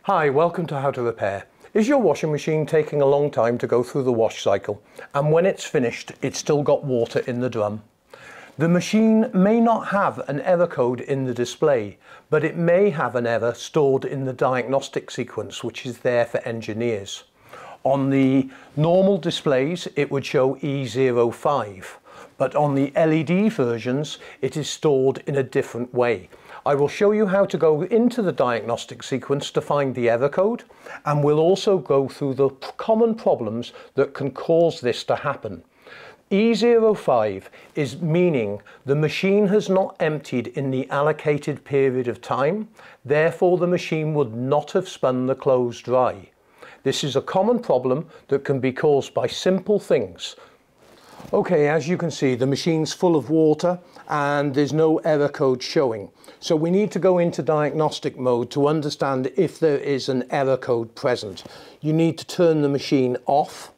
Hi, welcome to How to Repair. Is your washing machine taking a long time to go through the wash cycle, and when it's finished it's still got water in the drum? The machine may not have an error code in the display, but it may have an error stored in the diagnostic sequence, which is there for engineers. On the normal displays it would show E05, but on the LED versions it is stored in a different way. I will show you how to go into the diagnostic sequence to find the error code, and we'll also go through the common problems that can cause this to happen. E05 is meaning the machine has not emptied in the allocated period of time, therefore the machine would not have spun the clothes dry. This is a common problem that can be caused by simple things. Okay, as you can see, the machine's full of water and there's no error code showing. So we need to go into diagnostic mode to understand if there is an error code present. You need to turn the machine off.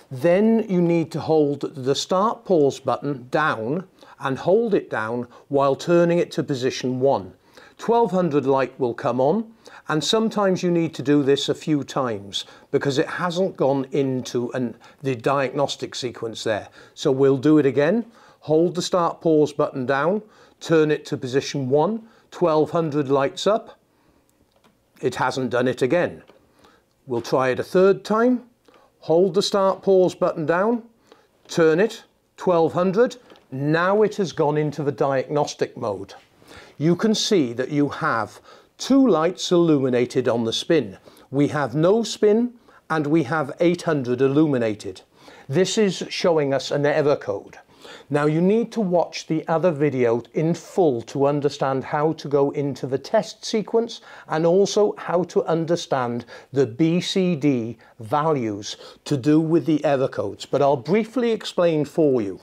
Then you need to hold the start pause button down and hold it down while turning it to position 1. 1200 light will come on, and sometimes you need to do this a few times because it hasn't gone into the diagnostic sequence there. So we'll do it again. Hold the start pause button down, turn it to position 1, 1200 lights up. It hasn't done it again. We'll try it a third time. Hold the start pause button down, turn it, 1200. Now it has gone into the diagnostic mode. You can see that you have two lights illuminated on the spin. We have no spin and we have 800 illuminated. This is showing us an error code. Now you need to watch the other video in full to understand how to go into the test sequence and also how to understand the BCD values to do with the error codes, but I'll briefly explain for you.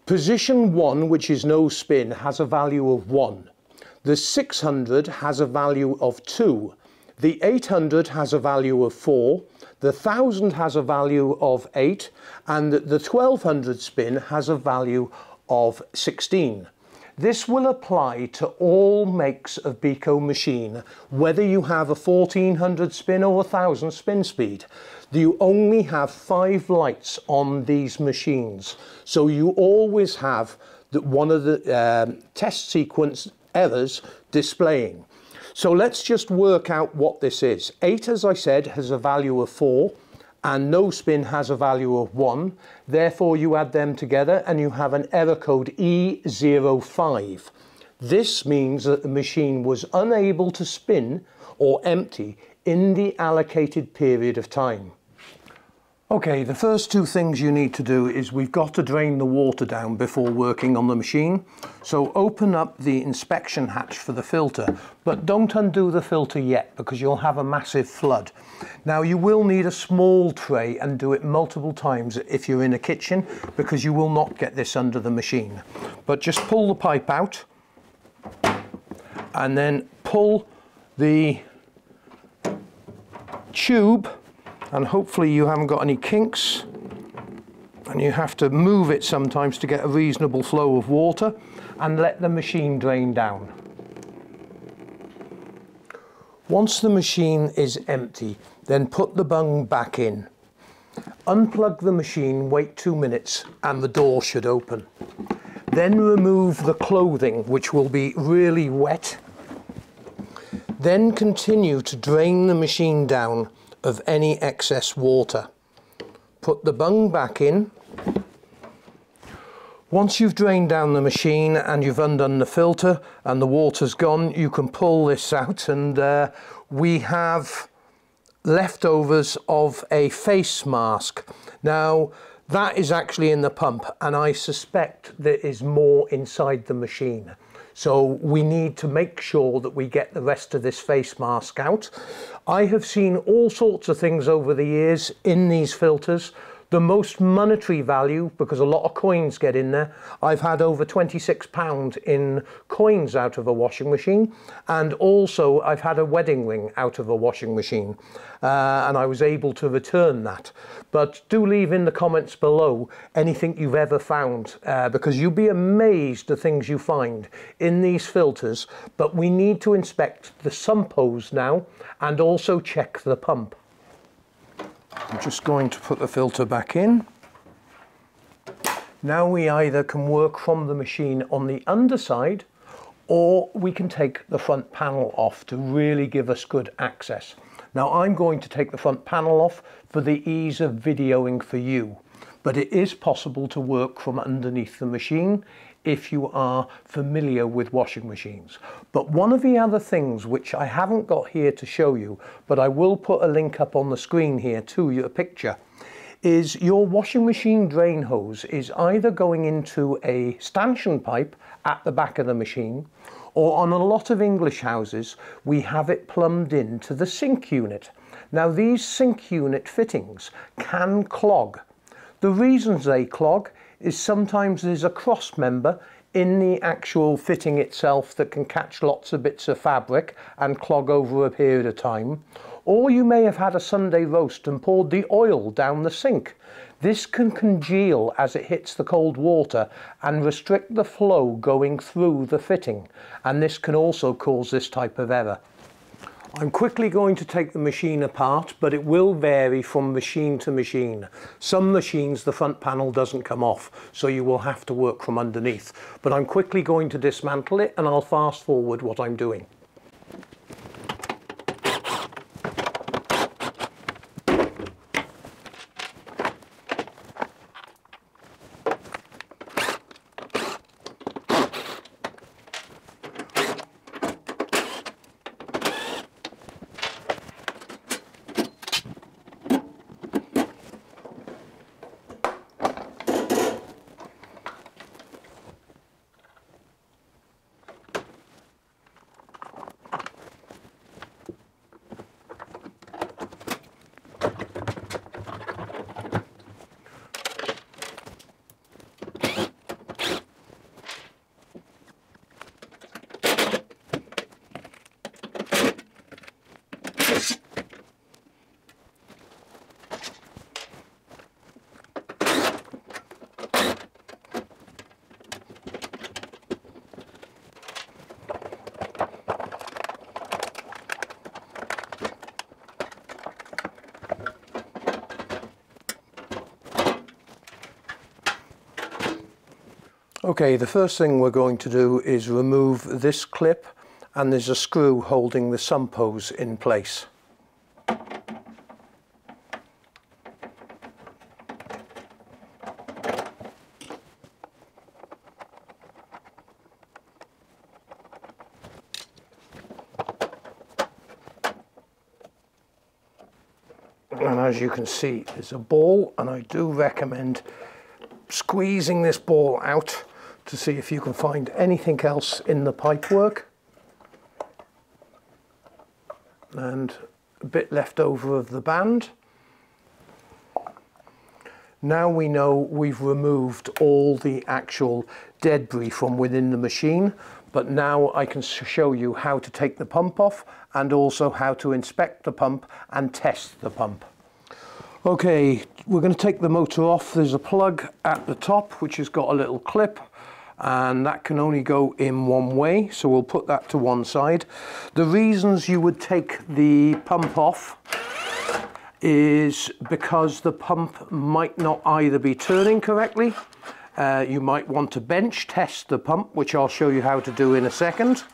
Position 1, which is no spin, has a value of 1. The 600 has a value of 2. The 800 has a value of 4. The 1000 has a value of 8. And the 1200 spin has a value of 16. This will apply to all makes of Beko machine, whether you have a 1400 spin or 1000 spin speed. You only have 5 lights on these machines, so you always have one of the test sequence errors displaying. So let's just work out what this is. 8, as I said, has a value of 4, and no spin has a value of 1. Therefore you add them together and you have an error code E05. This means that the machine was unable to spin or empty in the allocated period of time. Okay, the first two things you need to do is we've got to drain the water down before working on the machine. So open up the inspection hatch for the filter, but don't undo the filter yet because you'll have a massive flood. Now you will need a small tray and do it multiple times if you're in a kitchen because you will not get this under the machine. But just pull the pipe out and then pull the tube, and hopefully you haven't got any kinks, and you have to move it sometimes to get a reasonable flow of water, and let the machine drain down. Once the machine is empty, then put the bung back in. Unplug the machine, wait 2 minutes, and the door should open. Then remove the clothing, which will be really wet. Then continue to drain the machine down of any excess water. Put the bung back in. Once you've drained down the machine and you've undone the filter and the water's gone, you can pull this out, and we have leftovers of a face mask. Now that is actually in the pump, and I suspect there is more inside the machine. So we need to make sure that we get the rest of this face mask out. I have seen all sorts of things over the years in these filters. The most monetary value, because a lot of coins get in there, I've had over £26 in coins out of a washing machine, and also I've had a wedding ring out of a washing machine, and I was able to return that. But do leave in the comments below anything you've ever found, because you'll be amazed the things you find in these filters. But we need to inspect the sump hose now and also check the pump. I'm just going to put the filter back in. Now we either can work from the machine on the underside, or we can take the front panel off to really give us good access. Now I'm going to take the front panel off for the ease of videoing for you, but it is possible to work from underneath the machine if you are familiar with washing machines. But one of the other things which I haven't got here to show you, but I will put a link up on the screen here to your picture, is your washing machine drain hose is either going into a stanchion pipe at the back of the machine, or on a lot of English houses we have it plumbed into the sink unit. Now these sink unit fittings can clog. The reasons they clog is sometimes there's a cross member in the actual fitting itself that can catch lots of bits of fabric and clog over a period of time. Or you may have had a Sunday roast and poured the oil down the sink. This can congeal as it hits the cold water and restrict the flow going through the fitting, and this can also cause this type of error. I'm quickly going to take the machine apart, but it will vary from machine to machine. Some machines the front panel doesn't come off, so you will have to work from underneath. But I'm quickly going to dismantle it, and I'll fast forward what I'm doing. Okay, the first thing we're going to do is remove this clip, and there's a screw holding the sump hose in place. And as you can see, there's a ball, and I do recommend squeezing this ball out to see if you can find anything else in the pipework. And a bit left over of the band. Now we know we've removed all the actual debris from within the machine, but now I can show you how to take the pump off and also how to inspect the pump and test the pump. Okay, we're going to take the motor off. There's a plug at the top which has got a little clip, and that can only go in one way, so we'll put that to one side. The reasons you would take the pump off is because the pump might not either be turning correctly, you might want to bench test the pump, which I'll show you how to do in a second,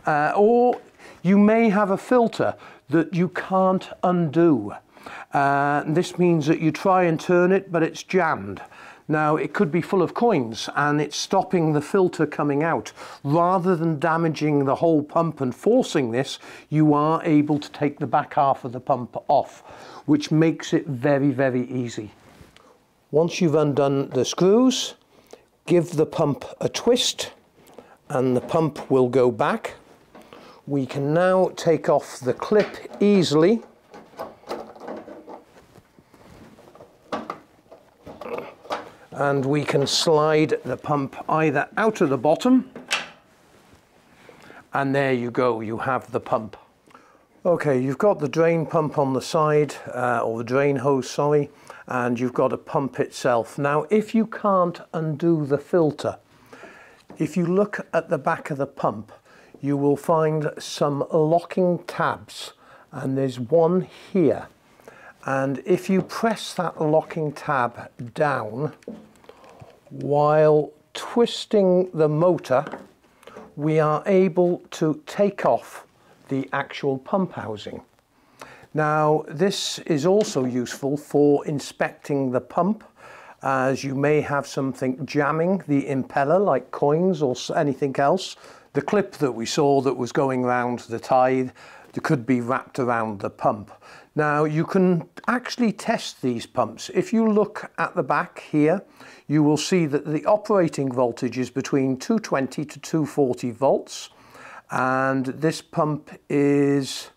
or you may have a filter that you can't undo. This means that you try and turn it, but it's jammed. Now, it could be full of coins and it's stopping the filter coming out. Rather than damaging the whole pump and forcing this, you are able to take the back half of the pump off, which makes it very, very easy. Once you've undone the screws, give the pump a twist and the pump will go back. We can now take off the clip easily. and we can slide the pump either out of the bottom, and there you go, you have the pump. Okay, you've got the drain pump on the side, or the drain hose, sorry, and you've got a pump itself. Now, if you can't undo the filter, if you look at the back of the pump, you will find some locking tabs, and there's one here. And if you press that locking tab down while twisting the motor, we are able to take off the actual pump housing. Now, this is also useful for inspecting the pump, as you may have something jamming the impeller, like coins or anything else. The clip that we saw that was going around the tie, that could be wrapped around the pump. Now, you can actually test these pumps. If you look at the back here, you will see that the operating voltage is between 220 to 240 volts. And this pump is,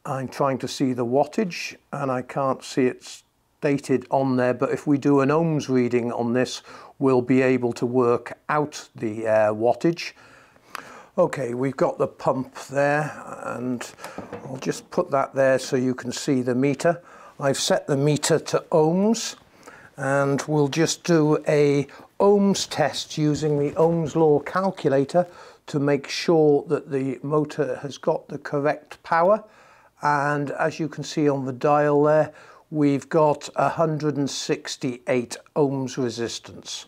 I'm trying to see the wattage, and I can't see it stated on there, but if we do an ohms reading on this, we'll be able to work out the wattage. Okay, we've got the pump there, and I'll just put that there so you can see the meter. I've set the meter to ohms, and we'll just do a ohms test using the Ohm's law calculator to make sure that the motor has got the correct power. And as you can see on the dial there, we've got 168 ohms resistance.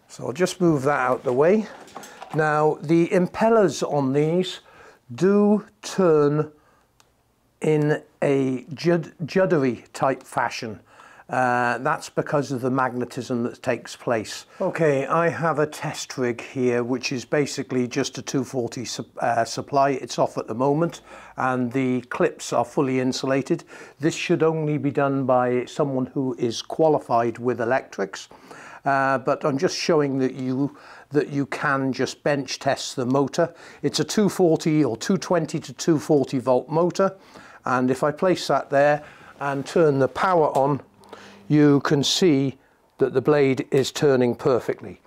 So I'll just move that out the way. Now, the impellers on these do turn in a juddery type fashion. That's because of the magnetism that takes place. Okay, I have a test rig here, which is basically just a 240 supply. It's off at the moment, and the clips are fully insulated. This should only be done by someone who is qualified with electrics, but I'm just showing that you can just bench test the motor. It's a 240 or 220 to 240 volt motor, and if I place that there and turn the power on, you can see that the blade is turning perfectly.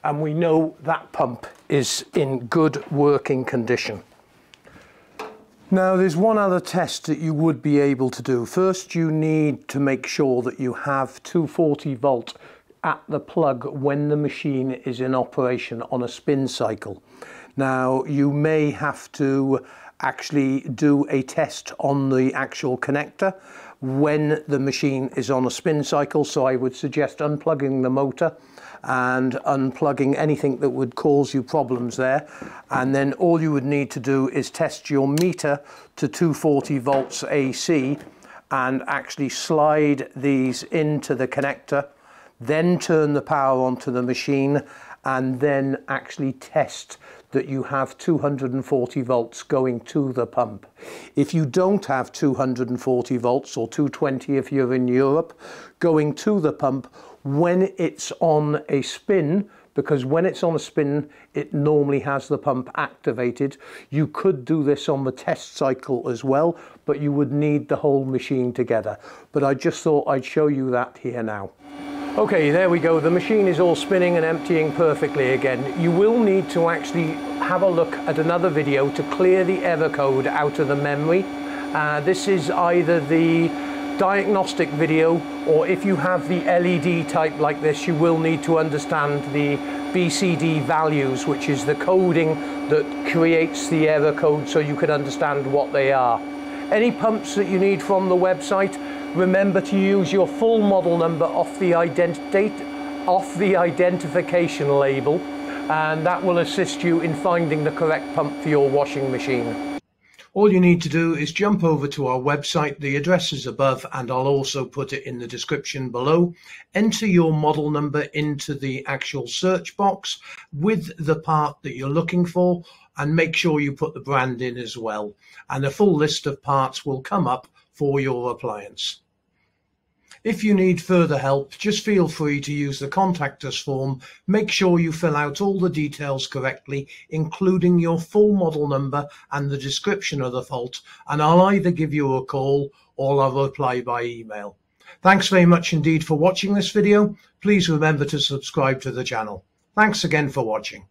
And we know that pump is in good working condition. Now, there's one other test that you would be able to do. First, you need to make sure that you have 240 volt at the plug when the machine is in operation on a spin cycle. Now, you may have to actually do a test on the actual connector when the machine is on a spin cycle, so I would suggest unplugging the motor and unplugging anything that would cause you problems there, and then all you would need to do is test your meter to 240 volts AC and actually slide these into the connector, then turn the power onto the machine, and then actually test that you have 240 volts going to the pump. If you don't have 240 volts, or 220 if you're in Europe, going to the pump when it's on a spin, because when it's on a spin it normally has the pump activated. You could do this on the test cycle as well, but you would need the whole machine together. But I just thought I'd show you that here now. Okay, there we go. The machine is all spinning and emptying perfectly again. You will need to actually have a look at another video to clear the error code out of the memory. This is either the diagnostic video, or if you have the LED type like this, you will need to understand the BCD values, which is the coding that creates the error code, so you can understand what they are. Any pumps that you need from the website, remember to use your full model number off the identification label, and that will assist you in finding the correct pump for your washing machine. All you need to do is jump over to our website. The address is above, and I'll also put it in the description below. Enter your model number into the actual search box with the part that you're looking for, and make sure you put the brand in as well. And a full list of parts will come up for your appliance. If you need further help, just feel free to use the Contact Us form. Make sure you fill out all the details correctly, including your full model number and the description of the fault, and I'll either give you a call or I'll reply by email. Thanks very much indeed for watching this video. Please remember to subscribe to the channel. Thanks again for watching.